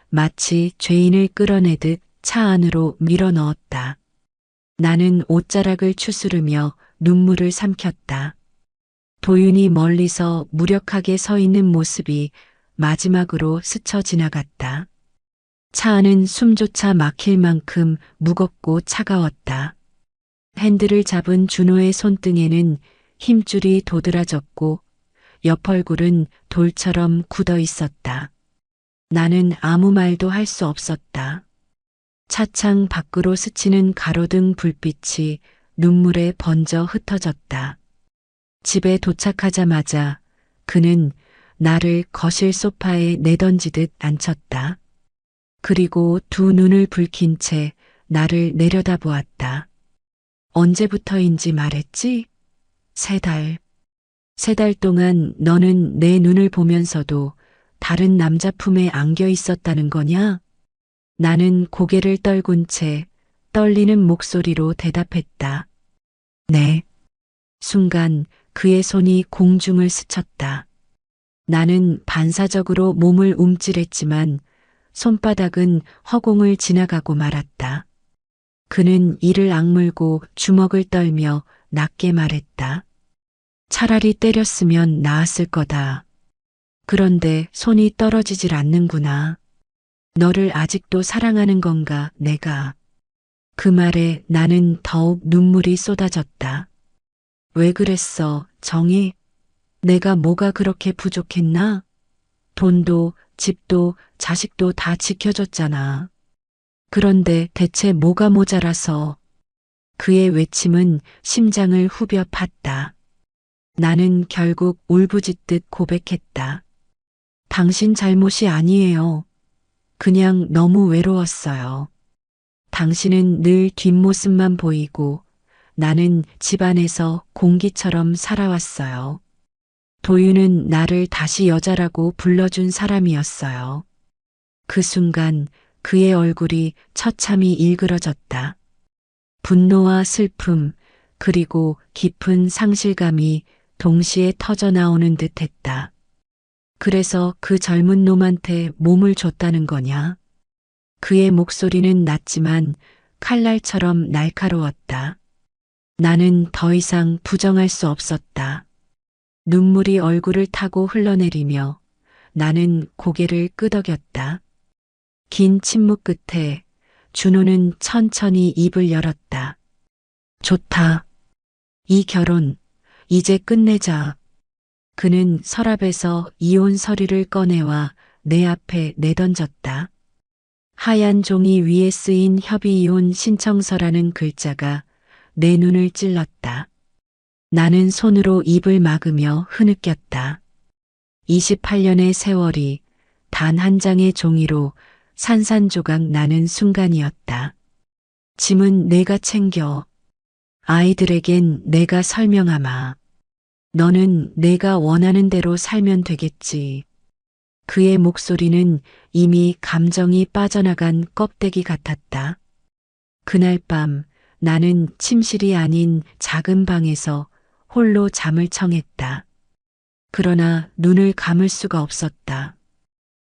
마치 죄인을 끌어내듯 차 안으로 밀어 넣었다. 나는 옷자락을 추스르며 눈물을 삼켰다. 도윤이 멀리서 무력하게 서 있는 모습이 마지막으로 스쳐 지나갔다. 차 안은 숨조차 막힐 만큼 무겁고 차가웠다. 핸들을 잡은 준호의 손등에는 힘줄이 도드라졌고 옆 얼굴은 돌처럼 굳어 있었다. 나는 아무 말도 할 수 없었다. 차창 밖으로 스치는 가로등 불빛이 눈물에 번져 흩어졌다. 집에 도착하자마자 그는 나를 거실 소파에 내던지듯 앉혔다. 그리고 두 눈을 붉힌 채 나를 내려다보았다. 언제부터인지 말했지? 3달. 3달 동안 너는 내 눈을 보면서도 다른 남자 품에 안겨 있었다는 거냐? 나는 고개를 떨군 채 떨리는 목소리로 대답했다. 네. 순간 그의 손이 공중을 스쳤다. 나는 반사적으로 몸을 움찔했지만 손바닥은 허공을 지나가고 말았다. 그는 이를 악물고 주먹을 떨며 낮게 말했다. 차라리 때렸으면 나았을 거다. 그런데 손이 떨어지질 않는구나. 너를 아직도 사랑하는 건가, 내가. 그 말에 나는 더욱 눈물이 쏟아졌다. 왜 그랬어, 정희? 내가 뭐가 그렇게 부족했나? 돈도, 집도, 자식도 다 지켜줬잖아. 그런데 대체 뭐가 모자라서. 그의 외침은 심장을 후벼 팠다. 나는 결국 울부짖듯 고백했다. 당신 잘못이 아니에요. 그냥 너무 외로웠어요. 당신은 늘 뒷모습만 보이고 나는 집안에서 공기처럼 살아왔어요. 도윤은 나를 다시 여자라고 불러준 사람이었어요. 그 순간 그의 얼굴이 처참히 일그러졌다. 분노와 슬픔 그리고 깊은 상실감이 동시에 터져 나오는 듯 했다. 그래서 그 젊은 놈한테 몸을 줬다는 거냐? 그의 목소리는 낮지만 칼날처럼 날카로웠다. 나는 더 이상 부정할 수 없었다. 눈물이 얼굴을 타고 흘러내리며 나는 고개를 끄덕였다. 긴 침묵 끝에 준호는 천천히 입을 열었다. 좋다. 이 결혼, 이제 끝내자. 그는 서랍에서 이혼 서류를 꺼내와 내 앞에 내던졌다. 하얀 종이 위에 쓰인 협의 이혼 신청서라는 글자가 내 눈을 찔렀다. 나는 손으로 입을 막으며 흐느꼈다. 28년의 세월이 단 한 장의 종이로 산산조각 나는 순간이었다. 짐은 내가 챙겨. 아이들에겐 내가 설명하마. 너는 내가 원하는 대로 살면 되겠지. 그의 목소리는 이미 감정이 빠져나간 껍데기 같았다. 그날 밤 나는 침실이 아닌 작은 방에서 홀로 잠을 청했다. 그러나 눈을 감을 수가 없었다.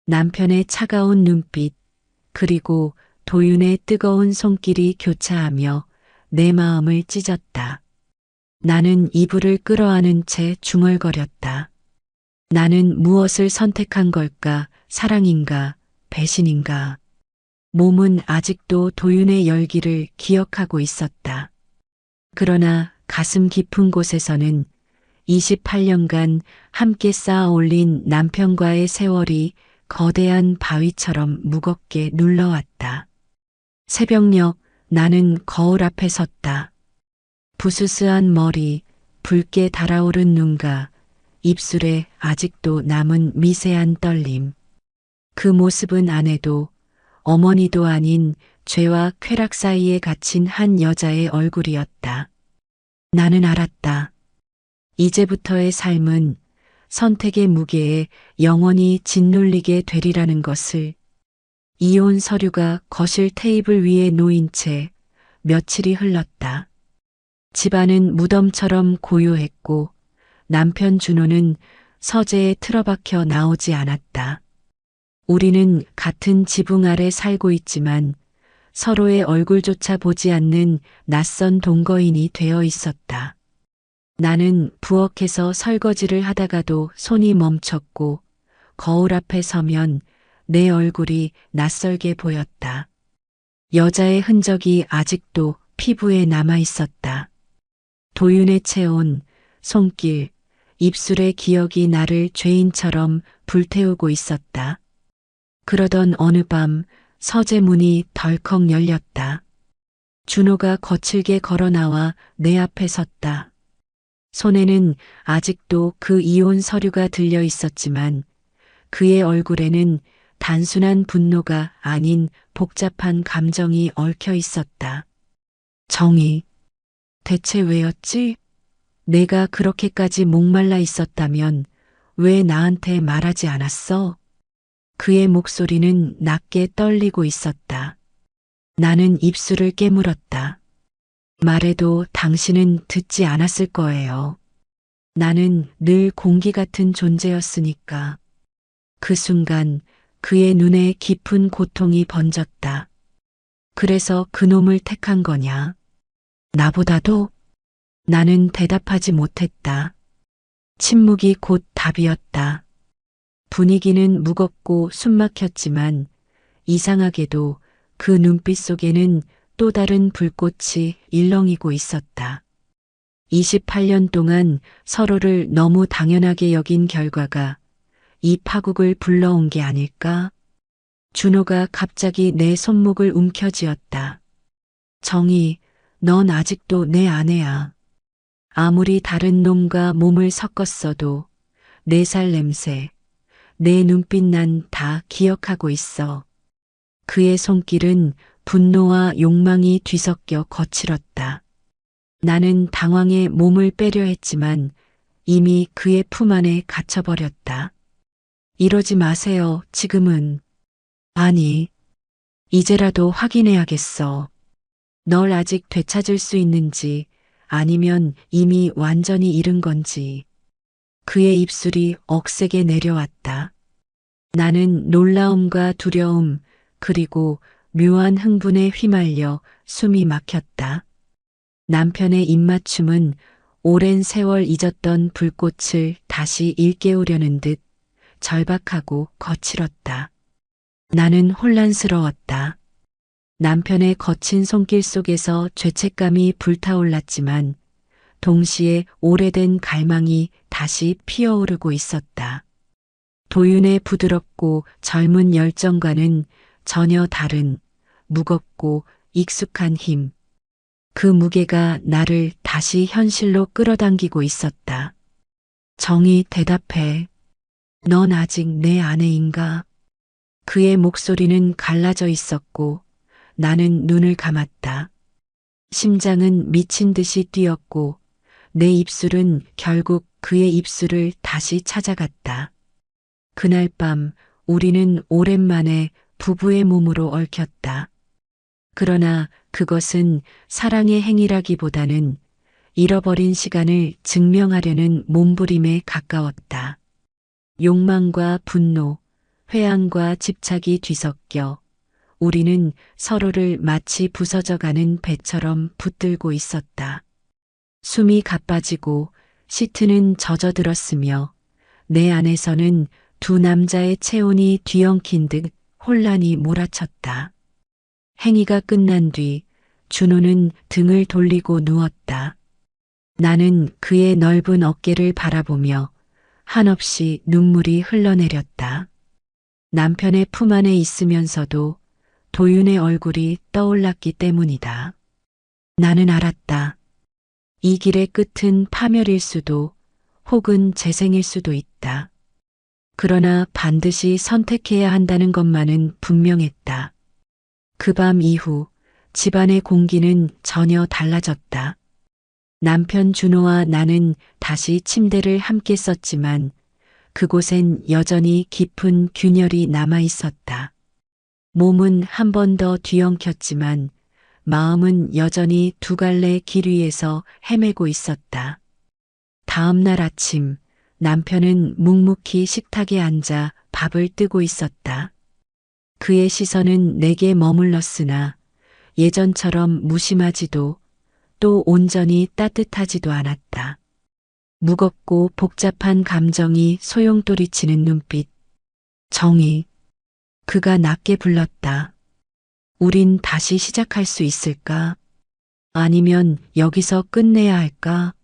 남편의 차가운 눈빛, 그리고 도윤의 뜨거운 손길이 교차하며 내 마음을 찢었다. 나는 이불을 끌어안은 채 중얼거렸다. 나는 무엇을 선택한 걸까? 사랑인가? 배신인가? 몸은 아직도 도윤의 열기를 기억하고 있었다. 그러나 가슴 깊은 곳에서는 28년간 함께 쌓아 올린 남편과의 세월이 거대한 바위처럼 무겁게 눌러왔다. 새벽녘 나는 거울 앞에 섰다. 부스스한 머리, 붉게 달아오른 눈과 입술에 아직도 남은 미세한 떨림. 그 모습은 아내도 어머니도 아닌 죄와 쾌락 사이에 갇힌 한 여자의 얼굴이었다. 나는 알았다. 이제부터의 삶은 선택의 무게에 영원히 짓눌리게 되리라는 것을. 이혼 서류가 거실 테이블 위에 놓인 채 며칠이 흘렀다. 집안은 무덤처럼 고요했고 남편 준호는 서재에 틀어박혀 나오지 않았다. 우리는 같은 지붕 아래 살고 있지만 서로의 얼굴조차 보지 않는 낯선 동거인이 되어 있었다. 나는 부엌에서 설거지를 하다가도 손이 멈췄고 거울 앞에 서면 내 얼굴이 낯설게 보였다. 여자의 흔적이 아직도 피부에 남아 있었다. 도윤의 체온, 손길, 입술의 기억이 나를 죄인처럼 불태우고 있었다. 그러던 어느 밤 서재 문이 덜컥 열렸다. 준호가 거칠게 걸어 나와 내 앞에 섰다. 손에는 아직도 그 이혼 서류가 들려 있었지만 그의 얼굴에는 단순한 분노가 아닌 복잡한 감정이 얽혀 있었다. 정의. 대체 왜였지? 내가 그렇게까지 목말라 있었다면 왜 나한테 말하지 않았어? 그의 목소리는 낮게 떨리고 있었다. 나는 입술을 깨물었다. 말해도 당신은 듣지 않았을 거예요. 나는 늘 공기 같은 존재였으니까. 그 순간 그의 눈에 깊은 고통이 번졌다. 그래서 그놈을 택한 거냐? 나보다도? 나는 대답하지 못했다. 침묵이 곧 답이었다. 분위기는 무겁고 숨막혔지만 이상하게도 그 눈빛 속에는 또 다른 불꽃이 일렁이고 있었다. 28년 동안 서로를 너무 당연하게 여긴 결과가 이 파국을 불러온 게 아닐까? 준호가 갑자기 내 손목을 움켜쥐었다. 정희, 넌 아직도 내 아내야. 아무리 다른 놈과 몸을 섞었어도 내 살 냄새, 내 눈빛 난 다 기억하고 있어. 그의 손길은 분노와 욕망이 뒤섞여 거칠었다. 나는 당황해 몸을 빼려 했지만 이미 그의 품 안에 갇혀버렸다. 이러지 마세요, 지금은. 아니, 이제라도 확인해야겠어. 널 아직 되찾을 수 있는지 아니면 이미 완전히 잃은 건지. 그의 입술이 억세게 내려왔다. 나는 놀라움과 두려움 그리고 묘한 흥분에 휘말려 숨이 막혔다. 남편의 입맞춤은 오랜 세월 잊었던 불꽃을 다시 일깨우려는 듯 절박하고 거칠었다. 나는 혼란스러웠다. 남편의 거친 손길 속에서 죄책감이 불타올랐지만 동시에 오래된 갈망이 다시 피어오르고 있었다. 도윤의 부드럽고 젊은 열정과는 전혀 다른 무겁고 익숙한 힘. 그 무게가 나를 다시 현실로 끌어당기고 있었다. 정이 대답해. 넌 아직 내 아내인가? 그의 목소리는 갈라져 있었고 나는 눈을 감았다. 심장은 미친 듯이 뛰었고 내 입술은 결국 그의 입술을 다시 찾아갔다. 그날 밤 우리는 오랜만에 부부의 몸으로 얽혔다. 그러나 그것은 사랑의 행위라기보다는 잃어버린 시간을 증명하려는 몸부림에 가까웠다. 욕망과 분노, 회한과 집착이 뒤섞여 우리는 서로를 마치 부서져가는 배처럼 붙들고 있었다. 숨이 가빠지고 시트는 젖어들었으며 내 안에서는 두 남자의 체온이 뒤엉킨 듯 혼란이 몰아쳤다. 행위가 끝난 뒤 준호는 등을 돌리고 누웠다. 나는 그의 넓은 어깨를 바라보며 한없이 눈물이 흘러내렸다. 남편의 품 안에 있으면서도 도윤의 얼굴이 떠올랐기 때문이다. 나는 알았다. 이 길의 끝은 파멸일 수도 혹은 재생일 수도 있다. 그러나 반드시 선택해야 한다는 것만은 분명했다. 그 밤 이후 집안의 공기는 전혀 달라졌다. 남편 준호와 나는 다시 침대를 함께 썼지만 그곳엔 여전히 깊은 균열이 남아 있었다. 몸은 한 번 더 뒤엉켰지만 마음은 여전히 두 갈래 길 위에서 헤매고 있었다. 다음 날 아침 남편은 묵묵히 식탁에 앉아 밥을 뜨고 있었다. 그의 시선은 내게 머물렀으나 예전처럼 무심하지도 또 온전히 따뜻하지도 않았다. 무겁고 복잡한 감정이 소용돌이치는 눈빛. 정희. 그가 낮게 불렀다. 우린 다시 시작할 수 있을까? 아니면 여기서 끝내야 할까?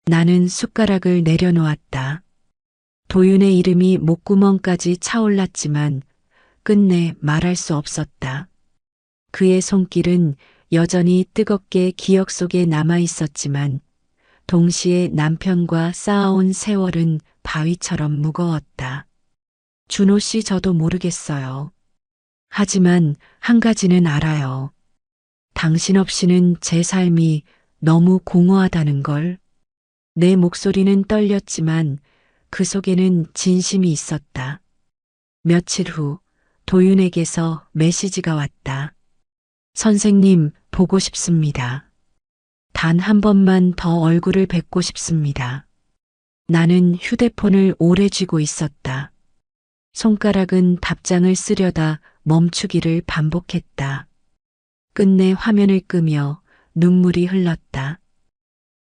나는 숟가락을 내려놓았다. 도윤의 이름이 목구멍까지 차올랐지만 끝내 말할 수 없었다. 그의 손길은 여전히 뜨겁게 기억 속에 남아 있었지만 동시에 남편과 쌓아온 세월은 바위처럼 무거웠다. 준호 씨 저도 모르겠어요. 하지만 한 가지는 알아요. 당신 없이는 제 삶이 너무 공허하다는 걸. 내 목소리는 떨렸지만 그 속에는 진심이 있었다. 며칠 후 도윤에게서 메시지가 왔다. 선생님, 보고 싶습니다. 단 한 번만 더 얼굴을 뵙고 싶습니다. 나는 휴대폰을 오래 쥐고 있었다. 손가락은 답장을 쓰려다 멈추기를 반복했다. 끝내 화면을 끄며 눈물이 흘렀다.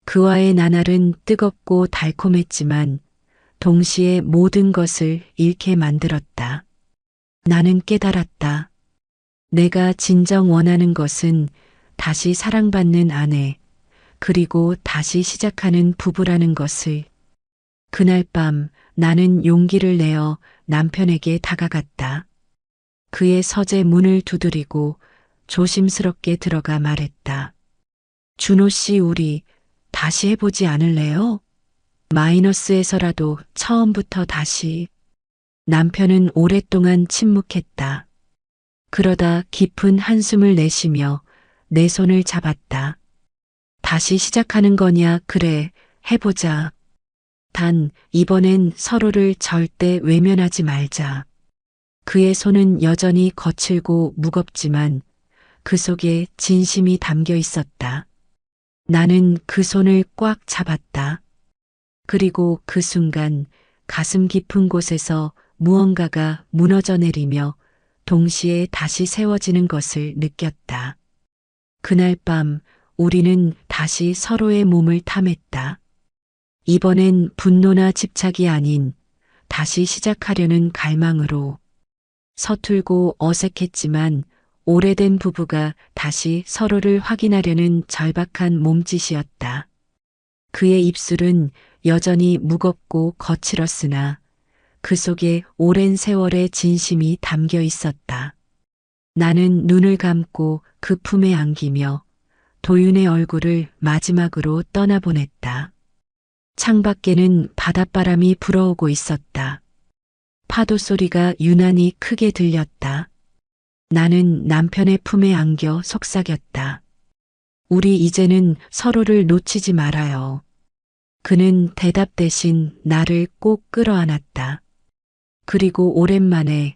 그와의 나날은 뜨겁고 달콤했지만 동시에 모든 것을 잃게 만들었다. 나는 깨달았다. 내가 진정 원하는 것은 다시 사랑받는 아내, 그리고 다시 시작하는 부부라는 것을. 그날 밤 나는 용기를 내어 남편에게 다가갔다. 그의 서재 문을 두드리고 조심스럽게 들어가 말했다. 준호 씨, 우리 다시 해보지 않을래요? 마이너스에서라도 처음부터 다시. 남편은 오랫동안 침묵했다. 그러다 깊은 한숨을 내쉬며 내 손을 잡았다. 다시 시작하는 거냐? 그래, 해보자. 단 이번엔 서로를 절대 외면하지 말자. 그의 손은 여전히 거칠고 무겁지만 그 속에 진심이 담겨 있었다. 나는 그 손을 꽉 잡았다. 그리고 그 순간 가슴 깊은 곳에서 무언가가 무너져 내리며 동시에 다시 세워지는 것을 느꼈다. 그날 밤 우리는 다시 서로의 몸을 탐했다. 이번엔 분노나 집착이 아닌 다시 시작하려는 갈망으로. 서툴고 어색했지만 오래된 부부가 다시 서로를 확인하려는 절박한 몸짓이었다. 그의 입술은 여전히 무겁고 거칠었으나 그 속에 오랜 세월의 진심이 담겨 있었다. 나는 눈을 감고 그 품에 안기며 도윤의 얼굴을 마지막으로 떠나보냈다. 창밖에는 바닷바람이 불어오고 있었다. 파도 소리가 유난히 크게 들렸다. 나는 남편의 품에 안겨 속삭였다. 우리 이제는 서로를 놓치지 말아요. 그는 대답 대신 나를 꼭 끌어안았다. 그리고 오랜만에,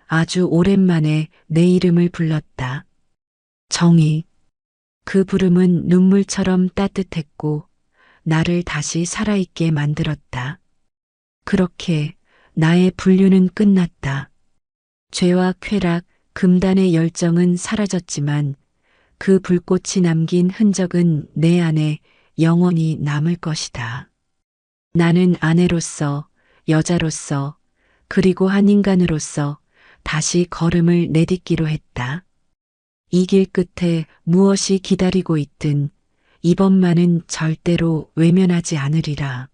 아주 오랜만에 내 이름을 불렀다. 정희. 그 부름은 눈물처럼 따뜻했고 나를 다시 살아있게 만들었다. 그렇게 나의 분류는 끝났다. 죄와 쾌락, 금단의 열정은 사라졌지만 그 불꽃이 남긴 흔적은 내 안에 영원히 남을 것이다. 나는 아내로서, 여자로서, 그리고 한 인간으로서 다시 걸음을 내딛기로 했다. 이 길 끝에 무엇이 기다리고 있든 이번만은 절대로 외면하지 않으리라.